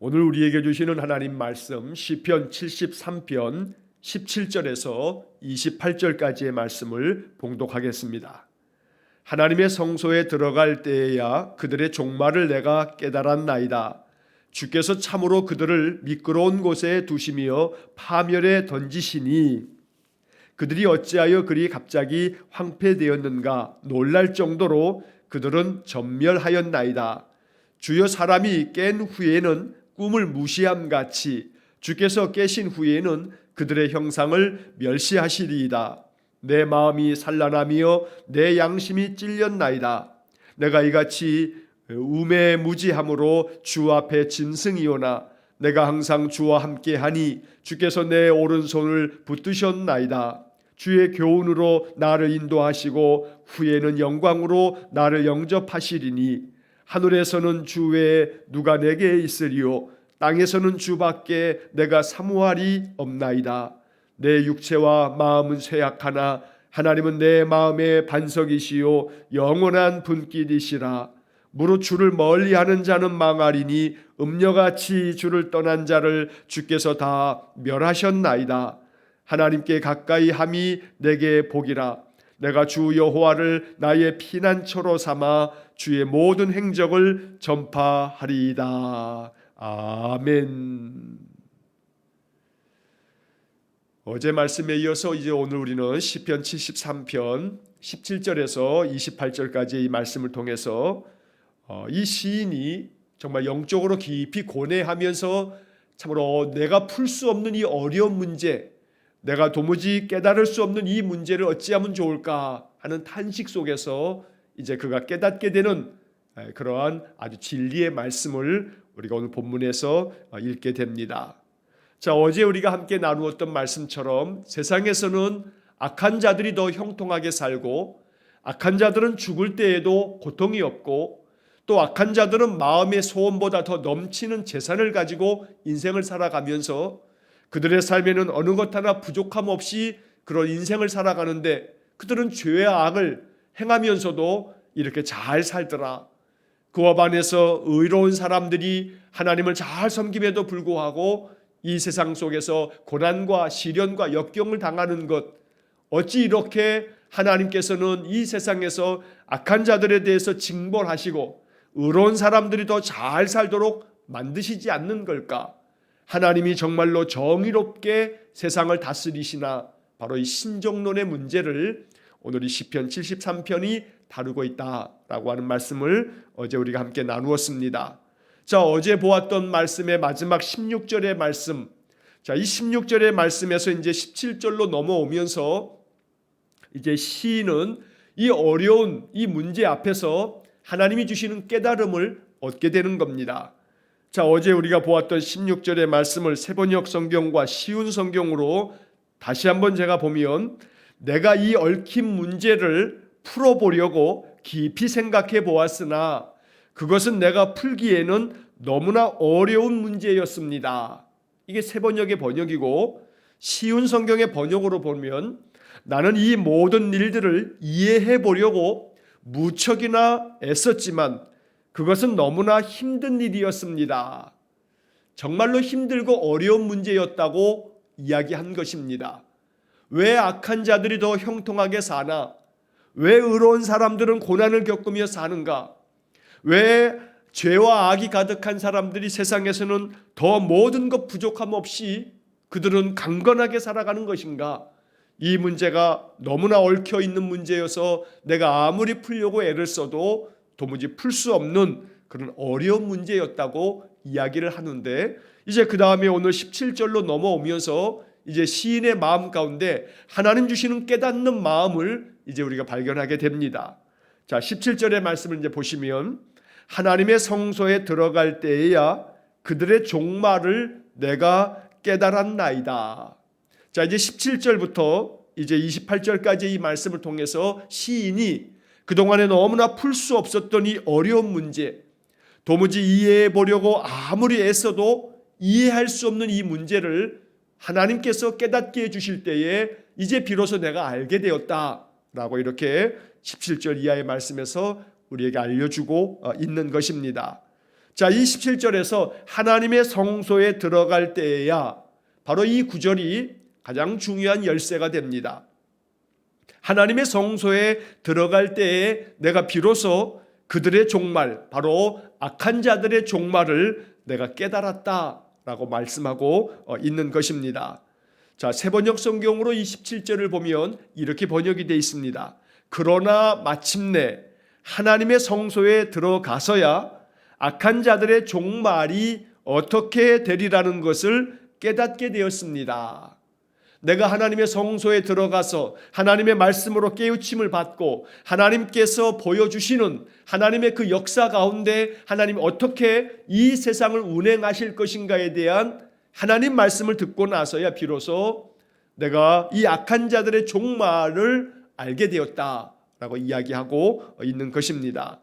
오늘 우리에게 주시는 하나님 말씀 시편 73편 17절에서 28절까지의 말씀을 봉독하겠습니다. 하나님의 성소에 들어갈 때에야 그들의 종말을 내가 깨달았나이다. 주께서 참으로 그들을 미끄러운 곳에 두시며 파멸에 던지시니 그들이 어찌하여 그리 갑자기 황폐되었는가 놀랄 정도로 그들은 전멸하였나이다. 주여, 사람이 깬 후에는 꿈을 무시함같이 주께서 깨신 후에는 그들의 형상을 멸시하시리이다. 내 마음이 산란하며 내 양심이 찔렸나이다. 내가 이같이 우매무지함으로 주 앞에 짐승이오나 내가 항상 주와 함께하니 주께서 내 오른손을 붙드셨나이다. 주의 교훈으로 나를 인도하시고 후에는 영광으로 나를 영접하시리니 하늘에서는 주 외에 누가 내게 있으리요 땅에서는 주밖에 내가 사모할이 없나이다. 내 육체와 마음은 쇠약하나 하나님은 내 마음의 반석이시요 영원한 분깃이시라. 무릇 주를 멀리하는 자는 망하리니 음녀같이 주를 떠난 자를 주께서 다 멸하셨나이다. 하나님께 가까이 함이 내게 복이라. 내가 주 여호와를 나의 피난처로 삼아 주의 모든 행적을 전파하리이다. 아멘. 어제 말씀에 이어서 이제 오늘 우리는 시편 73편 17절에서 28절까지의 이 말씀을 통해서 이 시인이 정말 영적으로 깊이 고뇌하면서 참으로 내가 풀 수 없는 이 어려운 문제, 내가 도무지 깨달을 수 없는 이 문제를 어찌하면 좋을까 하는 탄식 속에서 이제 그가 깨닫게 되는 그러한 아주 진리의 말씀을 우리가 오늘 본문에서 읽게 됩니다. 자, 어제 우리가 함께 나누었던 말씀처럼 세상에서는 악한 자들이 더 형통하게 살고 악한 자들은 죽을 때에도 고통이 없고 또 악한 자들은 마음의 소원보다 더 넘치는 재산을 가지고 인생을 살아가면서 그들의 삶에는 어느 것 하나 부족함 없이 그런 인생을 살아가는데 그들은 죄와 악을 행하면서도 이렇게 잘 살더라. 그와 반해서 의로운 사람들이 하나님을 잘 섬김에도 불구하고 이 세상 속에서 고난과 시련과 역경을 당하는 것, 어찌 이렇게 하나님께서는 이 세상에서 악한 자들에 대해서 징벌하시고 의로운 사람들이 더 잘 살도록 만드시지 않는 걸까? 하나님이 정말로 정의롭게 세상을 다스리시나? 바로 이 신정론의 문제를 오늘 이 시편 73편이 다루고 있다라고 하는 말씀을 어제 우리가 함께 나누었습니다. 자, 어제 보았던 말씀의 마지막 16절의 말씀, 자, 이 16절의 말씀에서 이제 17절로 넘어오면서 이제 시인은 이 어려운 이 문제 앞에서 하나님이 주시는 깨달음을 얻게 되는 겁니다. 자, 어제 우리가 보았던 16절의 말씀을 새번역 성경과 쉬운 성경으로 다시 한번 제가 보면 내가 이 얽힌 문제를 풀어보려고 깊이 생각해 보았으나 그것은 내가 풀기에는 너무나 어려운 문제였습니다. 이게 새번역의 번역이고 쉬운 성경의 번역으로 보면 나는 이 모든 일들을 이해해 보려고 무척이나 애썼지만 그것은 너무나 힘든 일이었습니다. 정말로 힘들고 어려운 문제였다고 이야기한 것입니다. 왜 악한 자들이 더 형통하게 사나? 왜 의로운 사람들은 고난을 겪으며 사는가? 왜 죄와 악이 가득한 사람들이 세상에서는 더 모든 것 부족함 없이 그들은 강건하게 살아가는 것인가? 이 문제가 너무나 얽혀 있는 문제여서 내가 아무리 풀려고 애를 써도 도무지 풀 수 없는 그런 어려운 문제였다고 이야기를 하는데 이제 그 다음에 오늘 17절로 넘어오면서 이제 시인의 마음 가운데 하나님 주시는 깨닫는 마음을 이제 우리가 발견하게 됩니다. 자, 17절의 말씀을 이제 보시면 하나님의 성소에 들어갈 때에야 그들의 종말을 내가 깨달았나이다. 자, 이제 17절부터 이제 28절까지 이 말씀을 통해서 시인이 그동안에 너무나 풀 수 없었던 이 어려운 문제, 도무지 이해해 보려고 아무리 애써도 이해할 수 없는 이 문제를 하나님께서 깨닫게 해주실 때에 이제 비로소 내가 알게 되었다라고 이렇게 17절 이하의 말씀에서 우리에게 알려주고 있는 것입니다. 자, 27절에서 하나님의 성소에 들어갈 때에야 바로 이 구절이 가장 중요한 열쇠가 됩니다. 하나님의 성소에 들어갈 때에 내가 비로소 그들의 종말, 바로 악한 자들의 종말을 내가 깨달았다라고 말씀하고 있는 것입니다. 자, 세번역 성경으로 27절을 보면 이렇게 번역이 되어 있습니다. 그러나 마침내 하나님의 성소에 들어가서야 악한 자들의 종말이 어떻게 되리라는 것을 깨닫게 되었습니다. 내가 하나님의 성소에 들어가서 하나님의 말씀으로 깨우침을 받고 하나님께서 보여주시는 하나님의 그 역사 가운데 하나님 어떻게 이 세상을 운행하실 것인가에 대한 하나님 말씀을 듣고 나서야 비로소 내가 이 악한 자들의 종말을 알게 되었다라고 이야기하고 있는 것입니다.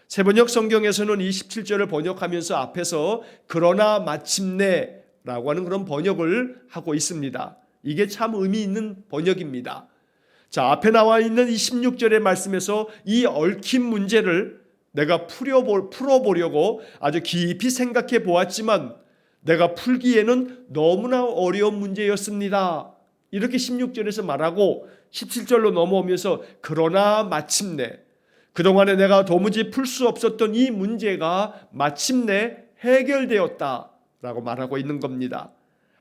세번역 성경에서는 27절을 번역하면서 앞에서 그러나 마침내라고 하는 그런 번역을 하고 있습니다. 이게 참 의미 있는 번역입니다. 자, 앞에 나와 있는 이 16절의 말씀에서 이 얽힌 문제를 내가 풀어보려고 아주 깊이 생각해 보았지만 내가 풀기에는 너무나 어려운 문제였습니다. 이렇게 16절에서 말하고 17절로 넘어오면서 그러나 마침내 그동안에 내가 도무지 풀 수 없었던 이 문제가 마침내 해결되었다라고 말하고 있는 겁니다.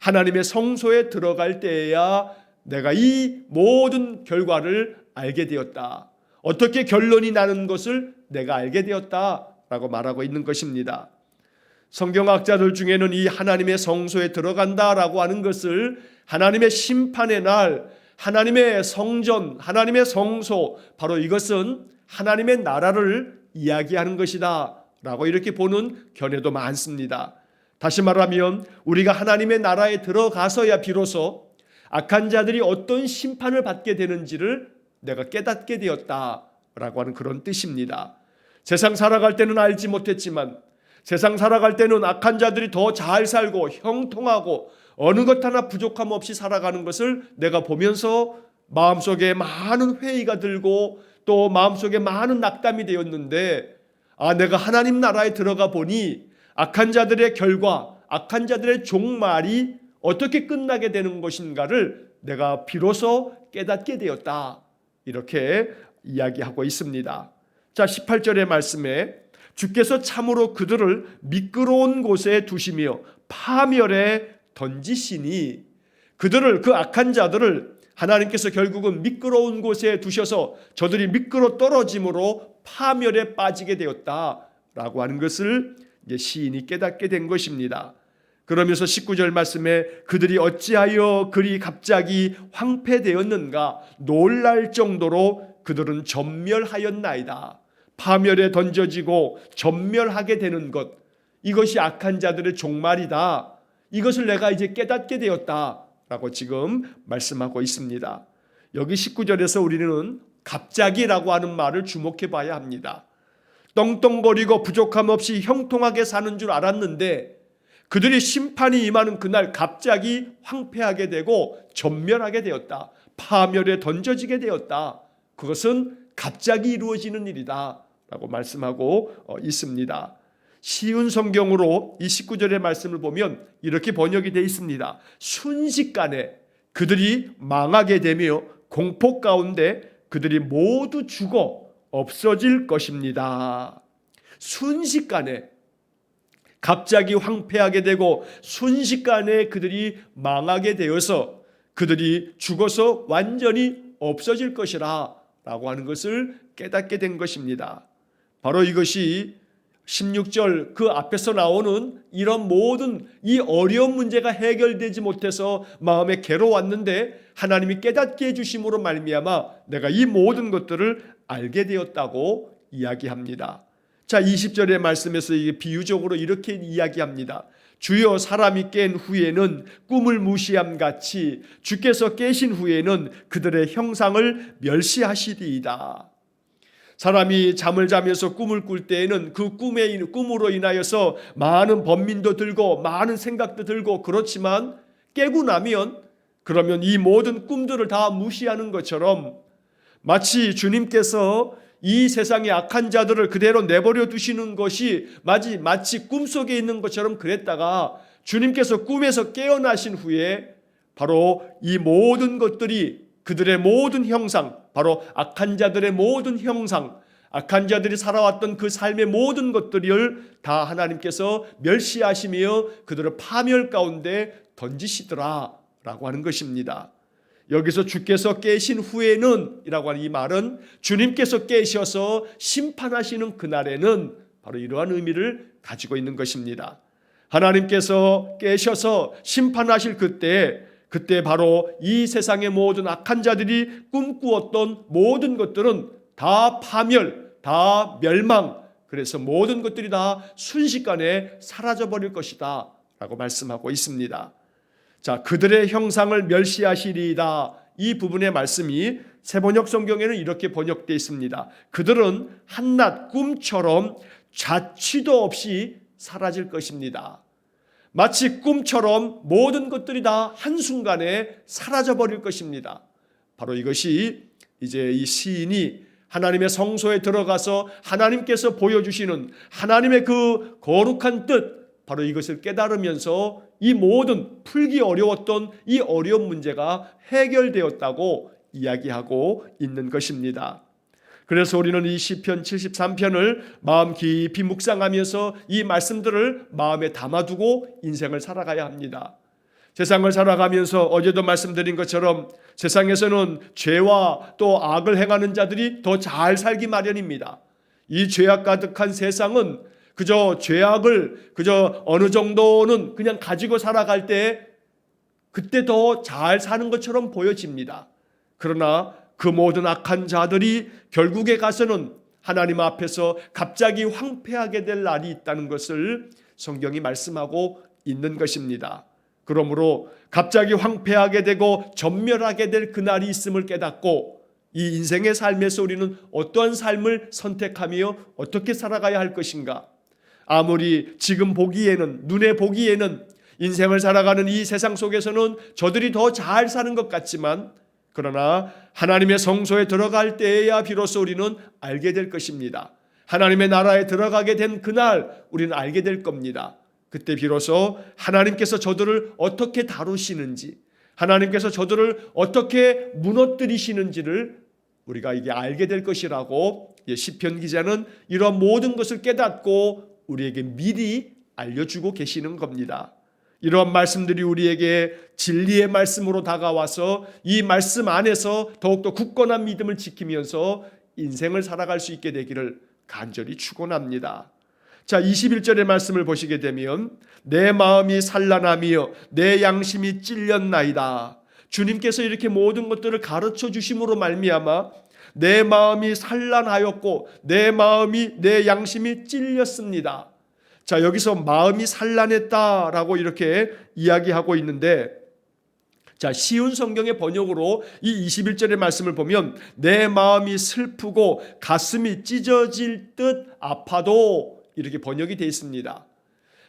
하나님의 성소에 들어갈 때에야 내가 이 모든 결과를 알게 되었다. 어떻게 결론이 나는 것을 내가 알게 되었다라고 말하고 있는 것입니다. 성경학자들 중에는 이 하나님의 성소에 들어간다라고 하는 것을 하나님의 심판의 날, 하나님의 성전, 하나님의 성소, 바로 이것은 하나님의 나라를 이야기하는 것이다 라고 이렇게 보는 견해도 많습니다. 다시 말하면 우리가 하나님의 나라에 들어가서야 비로소 악한 자들이 어떤 심판을 받게 되는지를 내가 깨닫게 되었다라고 하는 그런 뜻입니다. 세상 살아갈 때는 알지 못했지만 세상 살아갈 때는 악한 자들이 더 잘 살고 형통하고 어느 것 하나 부족함 없이 살아가는 것을 내가 보면서 마음속에 많은 회의가 들고 또 마음속에 많은 낙담이 되었는데 내가 하나님 나라에 들어가 보니 악한 자들의 결과, 악한 자들의 종말이 어떻게 끝나게 되는 것인가를 내가 비로소 깨닫게 되었다. 이렇게 이야기하고 있습니다. 자, 18절의 말씀에 주께서 참으로 그들을 미끄러운 곳에 두시며 파멸에 던지시니 그들을 그 악한 자들을 하나님께서 결국은 미끄러운 곳에 두셔서 저들이 미끄러 떨어짐으로 파멸에 빠지게 되었다라고 하는 것을 이제 시인이 깨닫게 된 것입니다. 그러면서 19절 말씀에 그들이 어찌하여 그리 갑자기 황폐되었는가 놀랄 정도로 그들은 전멸하였나이다. 파멸에 던져지고 전멸하게 되는 것, 이것이 악한 자들의 종말이다. 이것을 내가 이제 깨닫게 되었다라고 지금 말씀하고 있습니다. 여기 19절에서 우리는 갑자기라고 하는 말을 주목해 봐야 합니다. 떵떵거리고 부족함 없이 형통하게 사는 줄 알았는데 그들이 심판이 임하는 그날 갑자기 황폐하게 되고 전멸하게 되었다. 파멸에 던져지게 되었다. 그것은 갑자기 이루어지는 일이다 라고 말씀하고 있습니다. 쉬운 성경으로 이 19절의 말씀을 보면 이렇게 번역이 되어 있습니다. 순식간에 그들이 망하게 되며 공포 가운데 그들이 모두 죽어 없어질 것입니다. 순식간에 갑자기 황폐하게 되고 순식간에 그들이 망하게 되어서 그들이 죽어서 완전히 없어질 것이라 라고 하는 것을 깨닫게 된 것입니다. 바로 이것이 16절 그 앞에서 나오는 이런 모든 이 어려운 문제가 해결되지 못해서 마음에 괴로웠는데 하나님이 깨닫게 해주심으로 말미암아 내가 이 모든 것들을 알게 되었다고 이야기합니다. 자, 20절의 말씀에서 이게 비유적으로 이렇게 이야기합니다. 주여 사람이 깬 후에는 꿈을 무시함 같이 주께서 깨신 후에는 그들의 형상을 멸시하시리이다. 사람이 잠을 자면서 꿈을 꿀 때에는 그 꿈으로 인하여서 많은 번민도 들고 많은 생각도 들고 그렇지만 깨고 나면 그러면 이 모든 꿈들을 다 무시하는 것처럼 마치 주님께서 이 세상의 악한 자들을 그대로 내버려 두시는 것이 마치 꿈속에 있는 것처럼 그랬다가 주님께서 꿈에서 깨어나신 후에 바로 이 모든 것들이 그들의 모든 형상, 바로 악한 자들의 모든 형상, 악한 자들이 살아왔던 그 삶의 모든 것들을 다 하나님께서 멸시하시며 그들을 파멸 가운데 던지시더라 라고 하는 것입니다. 여기서 주께서 깨신 후에는 이라고 하는 이 말은 주님께서 깨셔서 심판하시는 그날에는 바로 이러한 의미를 가지고 있는 것입니다. 하나님께서 깨셔서 심판하실 그때 바로 이 세상의 모든 악한 자들이 꿈꾸었던 모든 것들은 다 파멸, 다 멸망, 그래서 모든 것들이 다 순식간에 사라져버릴 것이다 라고 말씀하고 있습니다. 자, 그들의 형상을 멸시하시리이다. 이 부분의 말씀이 세번역 성경에는 이렇게 번역되어 있습니다. 그들은 한낱 꿈처럼 자취도 없이 사라질 것입니다. 마치 꿈처럼 모든 것들이 다 한순간에 사라져버릴 것입니다. 바로 이것이 이제 이 시인이 하나님의 성소에 들어가서 하나님께서 보여주시는 하나님의 그 거룩한 뜻, 바로 이것을 깨달으면서 이 모든 풀기 어려웠던 이 어려운 문제가 해결되었다고 이야기하고 있는 것입니다. 그래서 우리는 이 시편 73편을 마음 깊이 묵상하면서 이 말씀들을 마음에 담아두고 인생을 살아가야 합니다. 세상을 살아가면서 어제도 말씀드린 것처럼 세상에서는 죄와 또 악을 행하는 자들이 더 잘 살기 마련입니다. 이 죄악 가득한 세상은 그저 죄악을 그저 어느 정도는 그냥 가지고 살아갈 때 그때 더 잘 사는 것처럼 보여집니다. 그러나 그 모든 악한 자들이 결국에 가서는 하나님 앞에서 갑자기 황폐하게 될 날이 있다는 것을 성경이 말씀하고 있는 것입니다. 그러므로 갑자기 황폐하게 되고 전멸하게 될 그날이 있음을 깨닫고 이 인생의 삶에서 우리는 어떠한 삶을 선택하며 어떻게 살아가야 할 것인가? 아무리 지금 보기에는, 눈에 보기에는 인생을 살아가는 이 세상 속에서는 저들이 더 잘 사는 것 같지만, 그러나 하나님의 성소에 들어갈 때에야 비로소 우리는 알게 될 것입니다. 하나님의 나라에 들어가게 된 그날 우리는 알게 될 겁니다. 그때 비로소 하나님께서 저들을 어떻게 다루시는지, 하나님께서 저들을 어떻게 무너뜨리시는지를 우리가 이게 알게 될 것이라고 시편 기자는 이런 모든 것을 깨닫고 우리에게 미리 알려주고 계시는 겁니다. 이러한 말씀들이 우리에게 진리의 말씀으로 다가와서 이 말씀 안에서 더욱더 굳건한 믿음을 지키면서 인생을 살아갈 수 있게 되기를 간절히 축원합니다. 자, 21절의 말씀을 보시게 되면 내 마음이 산란하며 내 양심이 찔렸나이다. 주님께서 이렇게 모든 것들을 가르쳐 주심으로 말미암아 내 마음이 산란하였고 내 양심이 찔렸습니다. 자, 여기서 마음이 산란했다라고 이렇게 이야기하고 있는데, 자, 쉬운 성경의 번역으로 이 21절의 말씀을 보면 내 마음이 슬프고 가슴이 찢어질 듯 아파도 이렇게 번역이 되어 있습니다.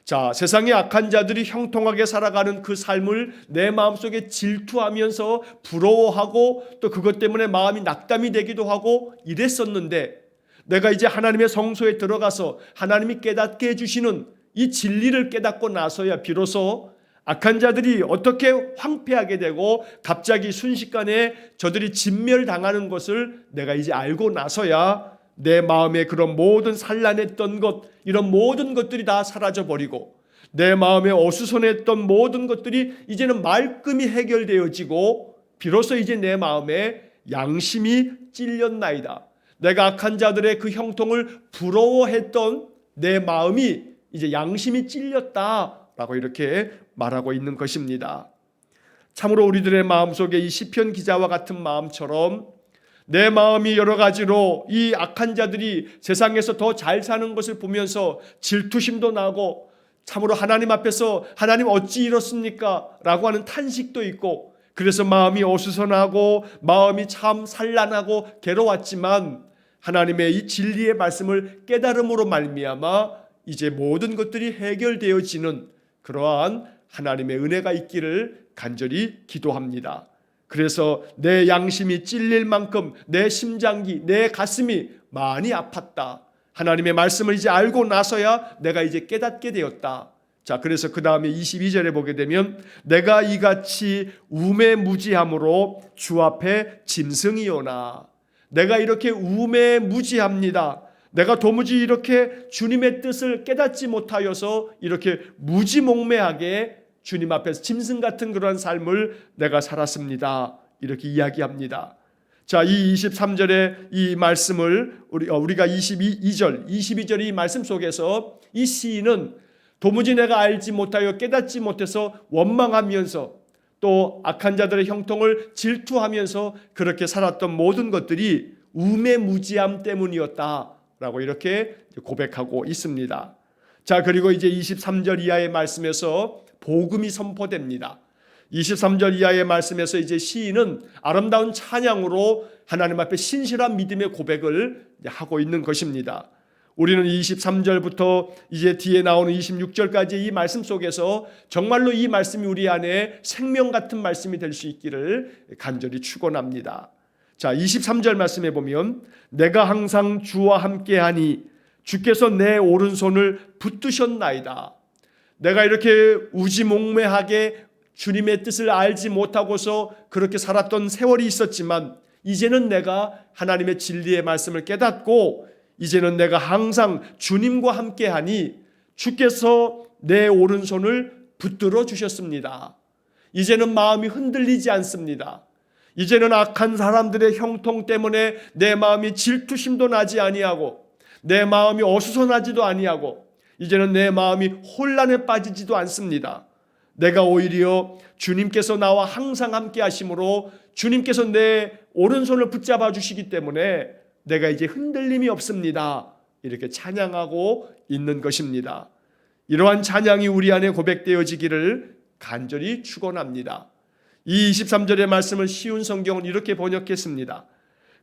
자, 세상의 악한 자들이 형통하게 살아가는 그 삶을 내 마음속에 질투하면서 부러워하고 또 그것 때문에 마음이 낙담이 되기도 하고 이랬었는데, 내가 이제 하나님의 성소에 들어가서 하나님이 깨닫게 해주시는 이 진리를 깨닫고 나서야 비로소 악한 자들이 어떻게 황폐하게 되고 갑자기 순식간에 저들이 진멸당하는 것을 내가 이제 알고 나서야 내 마음에 그런 모든 산란했던 것, 이런 모든 것들이 다 사라져버리고 내 마음에 어수선했던 모든 것들이 이제는 말끔히 해결되어지고 비로소 이제 내 마음에 양심이 찔렸나이다. 내가 악한 자들의 그 형통을 부러워했던 내 마음이 이제 양심이 찔렸다라고 이렇게 말하고 있는 것입니다. 참으로 우리들의 마음속에 이 시편 기자와 같은 마음처럼 내 마음이 여러 가지로 이 악한 자들이 세상에서 더 잘 사는 것을 보면서 질투심도 나고 참으로 하나님 앞에서 하나님 어찌 이렇습니까? 라고 하는 탄식도 있고, 그래서 마음이 어수선하고 마음이 참 산란하고 괴로웠지만 하나님의 이 진리의 말씀을 깨달음으로 말미암아 이제 모든 것들이 해결되어지는 그러한 하나님의 은혜가 있기를 간절히 기도합니다. 그래서 내 양심이 찔릴 만큼 내 심장기, 내 가슴이 많이 아팠다. 하나님의 말씀을 이제 알고 나서야 내가 이제 깨닫게 되었다. 자, 그래서 그 다음에 22절에 보게 되면 내가 이같이 우매무지함으로 주 앞에 짐승이오나. 내가 이렇게 우매무지합니다. 내가 도무지 이렇게 주님의 뜻을 깨닫지 못하여서 이렇게 무지몽매하게 주님 앞에서 짐승 같은 그러한 삶을 내가 살았습니다. 이렇게 이야기합니다. 자, 이 23절의 이 말씀을 우리가 22절 이 말씀 속에서 이 시인은 도무지 내가 알지 못하여 깨닫지 못해서 원망하면서 또 악한 자들의 형통을 질투하면서 그렇게 살았던 모든 것들이 우매무지함 때문이었다라고 이렇게 고백하고 있습니다. 자, 그리고 이제 23절 이하의 말씀에서 복음이 선포됩니다. 23절 이하의 말씀에서 이제 시인은 아름다운 찬양으로 하나님 앞에 신실한 믿음의 고백을 하고 있는 것입니다. 우리는 23절부터 이제 뒤에 나오는 26절까지 이 말씀 속에서 정말로 이 말씀이 우리 안에 생명 같은 말씀이 될 수 있기를 간절히 축원합니다. 자, 23절 말씀에 보면 내가 항상 주와 함께하니 주께서 내 오른손을 붙드셨나이다. 내가 이렇게 우지몽매하게 주님의 뜻을 알지 못하고서 그렇게 살았던 세월이 있었지만 이제는 내가 하나님의 진리의 말씀을 깨닫고 이제는 내가 항상 주님과 함께하니 주께서 내 오른손을 붙들어 주셨습니다. 이제는 마음이 흔들리지 않습니다. 이제는 악한 사람들의 형통 때문에 내 마음이 질투심도 나지 아니하고 내 마음이 어수선하지도 아니하고 이제는 내 마음이 혼란에 빠지지도 않습니다. 내가 오히려 주님께서 나와 항상 함께 하심으로 주님께서 내 오른손을 붙잡아 주시기 때문에 내가 이제 흔들림이 없습니다. 이렇게 찬양하고 있는 것입니다. 이러한 찬양이 우리 안에 고백되어지기를 간절히 축원합니다. 이 23절의 말씀을 쉬운 성경은 이렇게 번역했습니다.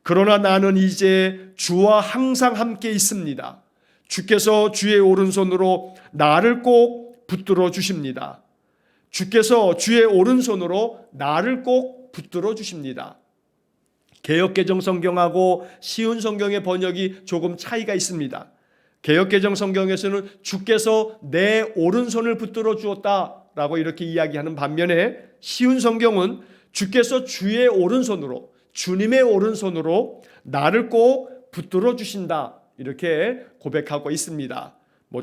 그러나 나는 이제 주와 항상 함께 있습니다. 주께서 주의 오른손으로 나를 꼭 붙들어 주십니다. 주께서 주의 오른손으로 나를 꼭 붙들어 주십니다. 개역개정 성경하고 쉬운 성경의 번역이 조금 차이가 있습니다. 개역개정 성경에서는 주께서 내 오른손을 붙들어 주었다라고 이렇게 이야기하는 반면에 쉬운 성경은 주께서 주의 오른손으로 주님의 오른손으로 나를 꼭 붙들어 주신다 이렇게 고백하고 있습니다.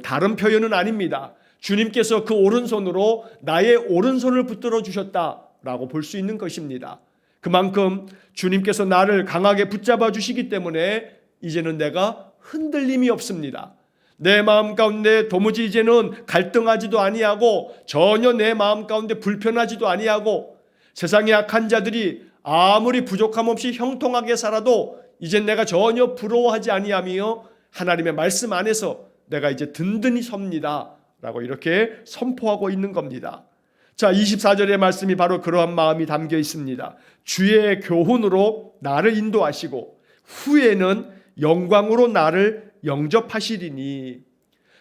다른 표현은 아닙니다. 주님께서 그 오른손으로 나의 오른손을 붙들어 주셨다라고 볼 수 있는 것입니다. 그만큼 주님께서 나를 강하게 붙잡아 주시기 때문에 이제는 내가 흔들림이 없습니다. 내 마음 가운데 도무지 이제는 갈등하지도 아니하고 전혀 내 마음 가운데 불편하지도 아니하고 세상의 악한 자들이 아무리 부족함 없이 형통하게 살아도 이젠 내가 전혀 부러워하지 아니하며 하나님의 말씀 안에서 내가 이제 든든히 섭니다 라고 이렇게 선포하고 있는 겁니다. 자, 24절의 말씀이 바로 그러한 마음이 담겨 있습니다. 주의 교훈으로 나를 인도하시고 후에는 영광으로 나를 영접하시리니.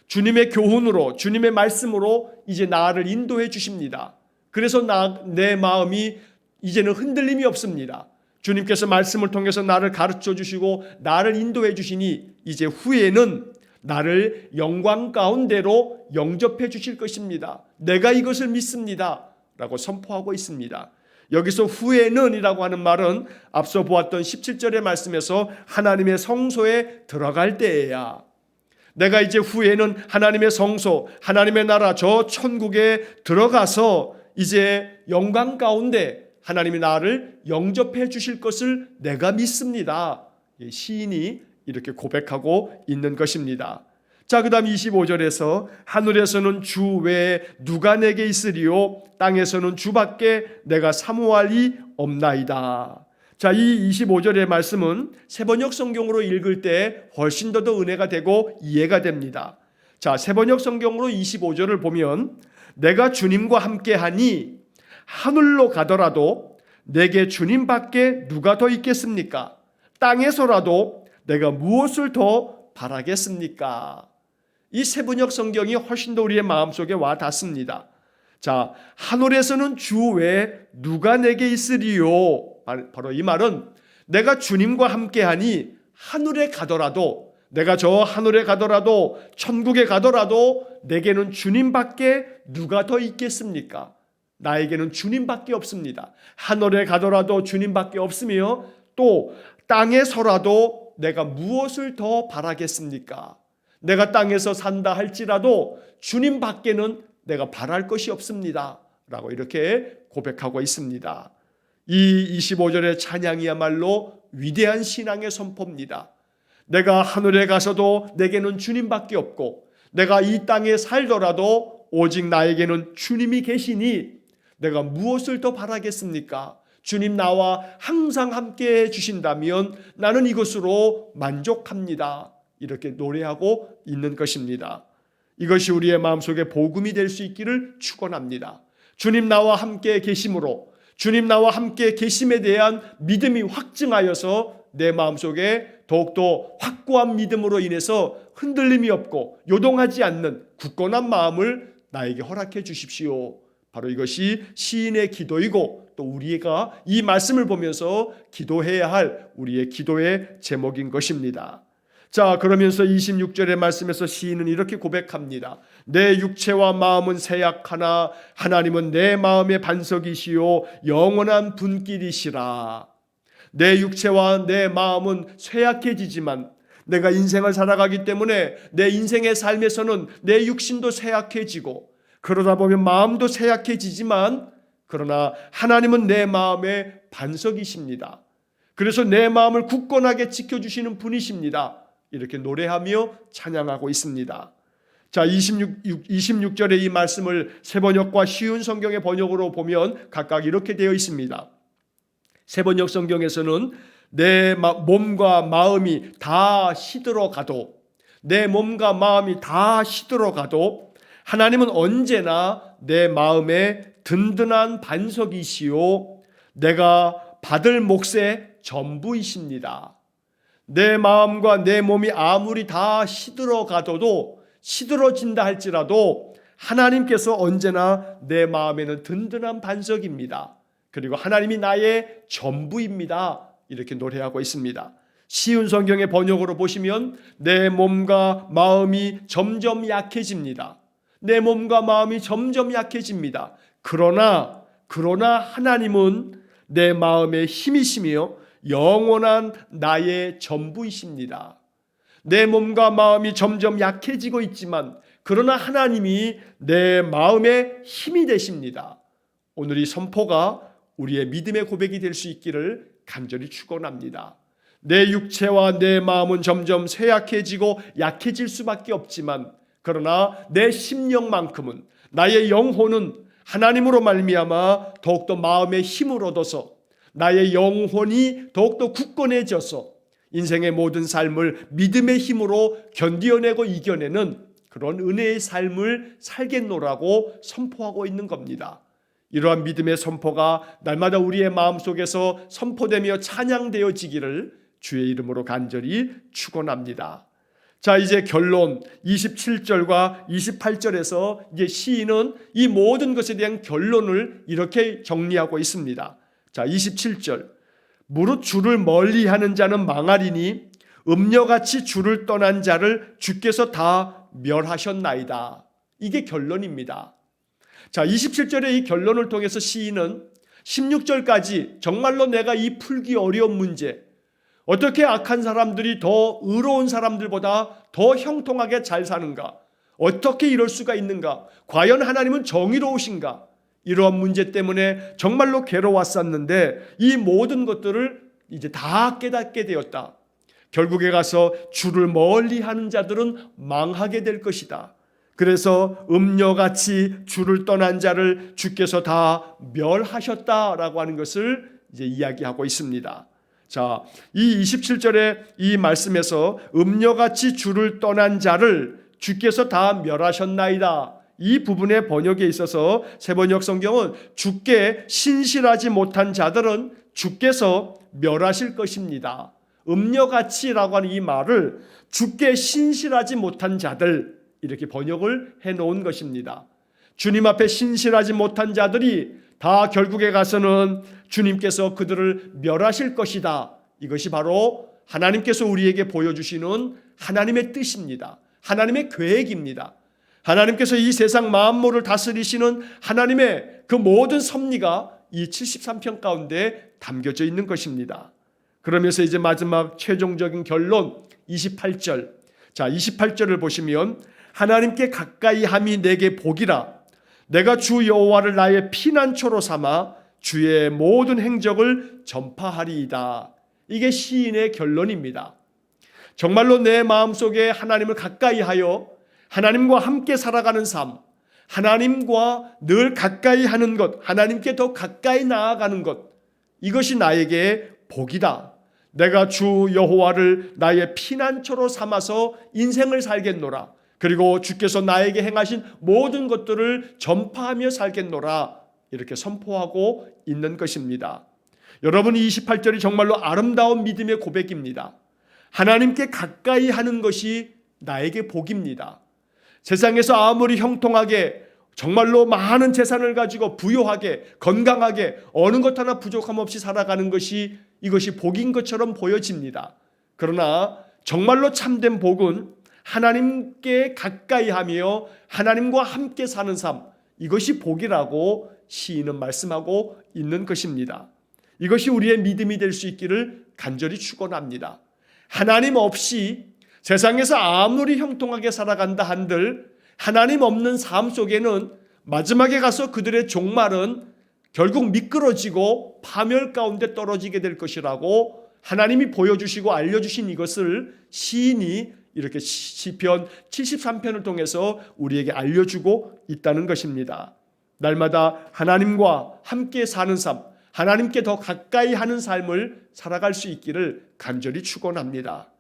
주님의 교훈으로 주님의 말씀으로 이제 나를 인도해 주십니다. 그래서 내 마음이 이제는 흔들림이 없습니다. 주님께서 말씀을 통해서 나를 가르쳐 주시고 나를 인도해 주시니 이제 후에는 나를 영광 가운데로 영접해 주실 것입니다. 내가 이것을 믿습니다 라고 선포하고 있습니다. 여기서 후에는 이라고 하는 말은 앞서 보았던 17절의 말씀에서 하나님의 성소에 들어갈 때에야 내가 이제 후에는 하나님의 성소 하나님의 나라 저 천국에 들어가서 이제 영광 가운데 하나님이 나를 영접해 주실 것을 내가 믿습니다. 시인이 이렇게 고백하고 있는 것입니다. 자, 그 다음 25절에서 하늘에서는 주 외에 누가 내게 있으리요 땅에서는 주밖에 내가 사모할 이 없나이다. 자, 이 25절의 말씀은 세번역 성경으로 읽을 때 훨씬 더 은혜가 되고 이해가 됩니다. 자, 세번역 성경으로 25절을 보면 내가 주님과 함께하니 하늘로 가더라도 내게 주님밖에 누가 더 있겠습니까? 땅에서라도 내가 무엇을 더 바라겠습니까? 이 세번역 성경이 훨씬 더 우리의 마음속에 와 닿습니다. 자, 하늘에서는 주 외에 누가 내게 있으리요? 바로 이 말은 내가 주님과 함께하니 하늘에 가더라도, 내가 저 하늘에 가더라도, 천국에 가더라도 내게는 주님밖에 누가 더 있겠습니까? 나에게는 주님밖에 없습니다. 하늘에 가더라도 주님밖에 없으며 또 땅에 서라도 내가 무엇을 더 바라겠습니까? 내가 땅에서 산다 할지라도 주님밖에는 내가 바랄 것이 없습니다 라고 이렇게 고백하고 있습니다. 이 25절의 찬양이야말로 위대한 신앙의 선포입니다. 내가 하늘에 가서도 내게는 주님밖에 없고, 내가 이 땅에 살더라도 오직 나에게는 주님이 계시니 내가 무엇을 더 바라겠습니까? 주님 나와 항상 함께 해주신다면 나는 이것으로 만족합니다. 이렇게 노래하고 있는 것입니다. 이것이 우리의 마음속에 복음이 될 수 있기를 축원합니다. 주님 나와 함께 계심으로, 주님 나와 함께 계심에 대한 믿음이 확증하여서 내 마음속에 더욱더 확고한 믿음으로 인해서 흔들림이 없고 요동하지 않는 굳건한 마음을 나에게 허락해 주십시오. 바로 이것이 시인의 기도이고 또 우리가 이 말씀을 보면서 기도해야 할 우리의 기도의 제목인 것입니다. 자, 그러면서 26절의 말씀에서 시인은 이렇게 고백합니다. 내 육체와 마음은 쇠약하나 하나님은 내 마음의 반석이시요 영원한 분길이시라. 내 육체와 내 마음은 쇠약해지지만 내가 인생을 살아가기 때문에 내 인생의 삶에서는 내 육신도 쇠약해지고 그러다 보면 마음도 쇠약해지지만 그러나 하나님은 내 마음의 반석이십니다. 그래서 내 마음을 굳건하게 지켜주시는 분이십니다. 이렇게 노래하며 찬양하고 있습니다. 자, 26절의 이 말씀을 새번역과 쉬운 성경의 번역으로 보면 각각 이렇게 되어 있습니다. 새번역 성경에서는 내 몸과 마음이 다 시들어가도, 내 몸과 마음이 다 시들어가도 하나님은 언제나 내 마음의 든든한 반석이시요 내가 받을 몫의 전부이십니다. 내 마음과 내 몸이 아무리 다 시들어가도 시들어진다 할지라도 하나님께서 언제나 내 마음에는 든든한 반석입니다. 그리고 하나님이 나의 전부입니다. 이렇게 노래하고 있습니다. 쉬운 성경의 번역으로 보시면 내 몸과 마음이 점점 약해집니다. 내 몸과 마음이 점점 약해집니다. 그러나 하나님은 내 마음의 힘이시며 영원한 나의 전부이십니다. 내 몸과 마음이 점점 약해지고 있지만 그러나 하나님이 내 마음의 힘이 되십니다. 오늘 이 선포가 우리의 믿음의 고백이 될 수 있기를 간절히 축원합니다. 내 육체와 내 마음은 점점 쇠약해지고 약해질 수밖에 없지만 그러나 내 심령만큼은, 나의 영혼은 하나님으로 말미암아 더욱더 마음의 힘을 얻어서 나의 영혼이 더욱더 굳건해져서 인생의 모든 삶을 믿음의 힘으로 견디어내고 이겨내는 그런 은혜의 삶을 살겠노라고 선포하고 있는 겁니다. 이러한 믿음의 선포가 날마다 우리의 마음속에서 선포되며 찬양되어지기를 주의 이름으로 간절히 축원합니다. 자, 이제 결론 27절과 28절에서 이제 시인은 이 모든 것에 대한 결론을 이렇게 정리하고 있습니다. 자, 27절. 무릇 주를 멀리하는 자는 망하리니 음녀같이 주를 떠난 자를 주께서 다 멸하셨나이다. 이게 결론입니다. 자, 27절의 이 결론을 통해서 시인은 16절까지 정말로 내가 이 풀기 어려운 문제, 어떻게 악한 사람들이 더 의로운 사람들보다 더 형통하게 잘 사는가? 어떻게 이럴 수가 있는가? 과연 하나님은 정의로우신가? 이러한 문제 때문에 정말로 괴로웠었는데 이 모든 것들을 이제 다 깨닫게 되었다. 결국에 가서 주를 멀리하는 자들은 망하게 될 것이다. 그래서 음녀같이 주를 떠난 자를 주께서 다 멸하셨다라고 하는 것을 이제 이야기하고 있습니다. 자, 이 27절의 이 말씀에서 음녀같이 주를 떠난 자를 주께서 다 멸하셨나이다. 이 부분의 번역에 있어서 새번역 성경은 주께 신실하지 못한 자들은 주께서 멸하실 것입니다. 음녀같이라고 하는 이 말을 주께 신실하지 못한 자들 이렇게 번역을 해놓은 것입니다. 주님 앞에 신실하지 못한 자들이 다 결국에 가서는 주님께서 그들을 멸하실 것이다. 이것이 바로 하나님께서 우리에게 보여주시는 하나님의 뜻입니다. 하나님의 계획입니다. 하나님께서 이 세상 만물을 다스리시는 하나님의 그 모든 섭리가 이 73편 가운데 담겨져 있는 것입니다. 그러면서 이제 마지막 최종적인 결론 28절. 자, 28절을 보시면 하나님께 가까이 함이 내게 복이라. 내가 주 여호와를 나의 피난처로 삼아 주의 모든 행적을 전파하리이다. 이게 시인의 결론입니다. 정말로 내 마음속에 하나님을 가까이 하여 하나님과 함께 살아가는 삶, 하나님과 늘 가까이 하는 것, 하나님께 더 가까이 나아가는 것, 이것이 나에게 복이다. 내가 주 여호와를 나의 피난처로 삼아서 인생을 살겠노라. 그리고 주께서 나에게 행하신 모든 것들을 전파하며 살겠노라. 이렇게 선포하고 있는 것입니다. 여러분, 28절이 정말로 아름다운 믿음의 고백입니다. 하나님께 가까이 하는 것이 나에게 복입니다. 세상에서 아무리 형통하게 정말로 많은 재산을 가지고 부유하게 건강하게 어느 것 하나 부족함 없이 살아가는 것이 이것이 복인 것처럼 보여집니다. 그러나 정말로 참된 복은 하나님께 가까이 하며 하나님과 함께 사는 삶, 이것이 복이라고 시인은 말씀하고 있는 것입니다. 이것이 우리의 믿음이 될 수 있기를 간절히 축원합니다. 하나님 없이 세상에서 아무리 형통하게 살아간다 한들 하나님 없는 삶 속에는 마지막에 가서 그들의 종말은 결국 미끄러지고 파멸 가운데 떨어지게 될 것이라고 하나님이 보여주시고 알려주신 이것을 시인이 이렇게 시편 73편을 통해서 우리에게 알려주고 있다는 것입니다. 날마다 하나님과 함께 사는 삶, 하나님께 더 가까이 하는 삶을 살아갈 수 있기를 간절히 축원합니다.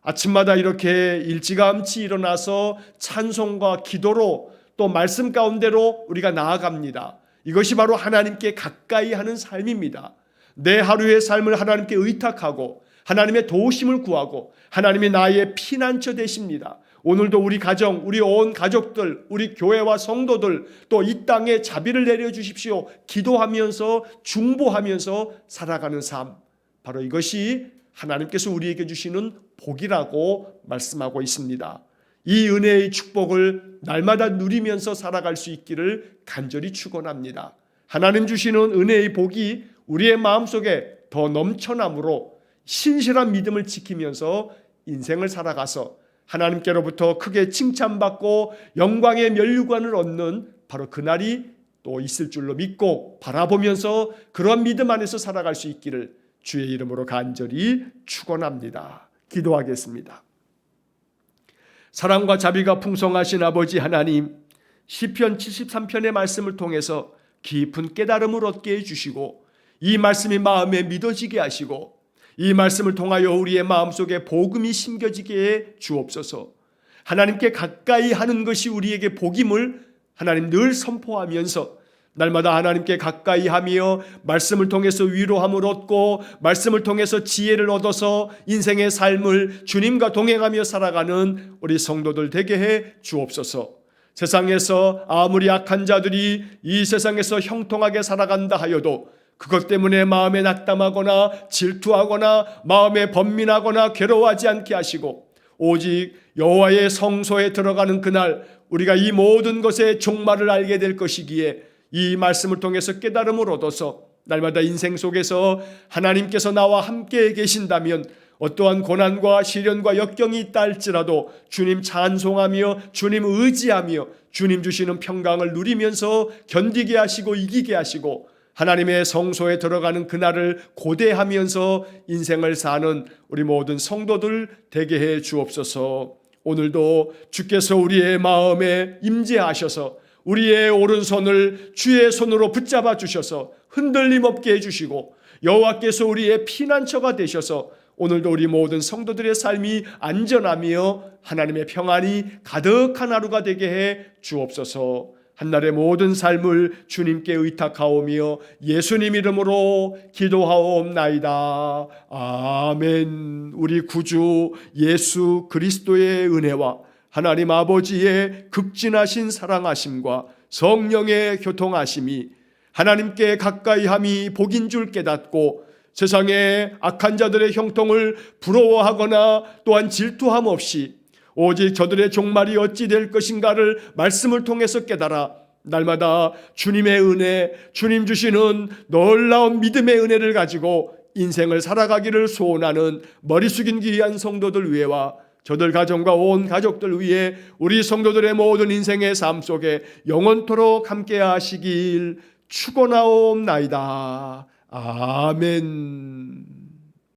아침마다 이렇게 일찌감치 일어나서 찬송과 기도로 또 말씀 가운데로 우리가 나아갑니다. 이것이 바로 하나님께 가까이 하는 삶입니다. 내 하루의 삶을 하나님께 의탁하고 하나님의 도우심을 구하고 하나님이 나의 피난처 되십니다. 오늘도 우리 가정, 우리 온 가족들, 우리 교회와 성도들 또 이 땅에 자비를 내려주십시오. 기도하면서 중보하면서 살아가는 삶, 바로 이것이 하나님께서 우리에게 주시는 복이라고 말씀하고 있습니다. 이 은혜의 축복을 날마다 누리면서 살아갈 수 있기를 간절히 축원합니다. 하나님 주시는 은혜의 복이 우리의 마음속에 더 넘쳐남으로 신실한 믿음을 지키면서 인생을 살아가서 하나님께로부터 크게 칭찬받고 영광의 면류관을 얻는 바로 그날이 또 있을 줄로 믿고 바라보면서 그런 믿음 안에서 살아갈 수 있기를 주의 이름으로 간절히 축원합니다. 기도하겠습니다. 사랑과 자비가 풍성하신 아버지 하나님, 시편 73편의 말씀을 통해서 깊은 깨달음을 얻게 해주시고 이 말씀이 마음에 믿어지게 하시고 이 말씀을 통하여 우리의 마음속에 복음이 심겨지게 해 주옵소서. 하나님께 가까이 하는 것이 우리에게 복임을 하나님 늘 선포하면서 날마다 하나님께 가까이 하며 말씀을 통해서 위로함을 얻고 말씀을 통해서 지혜를 얻어서 인생의 삶을 주님과 동행하며 살아가는 우리 성도들 되게 해 주옵소서. 세상에서 아무리 악한 자들이 이 세상에서 형통하게 살아간다 하여도 그것 때문에 마음에 낙담하거나 질투하거나 마음에 번민하거나 괴로워하지 않게 하시고 오직 여호와의 성소에 들어가는 그날 우리가 이 모든 것의 종말을 알게 될 것이기에 이 말씀을 통해서 깨달음을 얻어서 날마다 인생 속에서 하나님께서 나와 함께 계신다면 어떠한 고난과 시련과 역경이 있다 할지라도 주님 찬송하며 주님 의지하며 주님 주시는 평강을 누리면서 견디게 하시고 이기게 하시고 하나님의 성소에 들어가는 그날을 고대하면서 인생을 사는 우리 모든 성도들 되게 해 주옵소서. 오늘도 주께서 우리의 마음에 임재하셔서 우리의 오른손을 주의 손으로 붙잡아 주셔서 흔들림 없게 해주시고 여호와께서 우리의 피난처가 되셔서 오늘도 우리 모든 성도들의 삶이 안전하며 하나님의 평안이 가득한 하루가 되게 해 주옵소서. 한날의 모든 삶을 주님께 의탁하오며 예수님 이름으로 기도하옵나이다. 아멘. 우리 구주 예수 그리스도의 은혜와 하나님 아버지의 극진하신 사랑하심과 성령의 교통하심이 하나님께 가까이함이 복인 줄 깨닫고 세상의 악한 자들의 형통을 부러워하거나 또한 질투함 없이 오직 저들의 종말이 어찌 될 것인가를 말씀을 통해서 깨달아 날마다 주님의 은혜, 주님 주시는 놀라운 믿음의 은혜를 가지고 인생을 살아가기를 소원하는 머리 숙인 귀한 성도들 위해와 저들 가정과 온 가족들 위해 우리 성도들의 모든 인생의 삶 속에 영원토록 함께 하시길 축원하옵나이다. 아멘.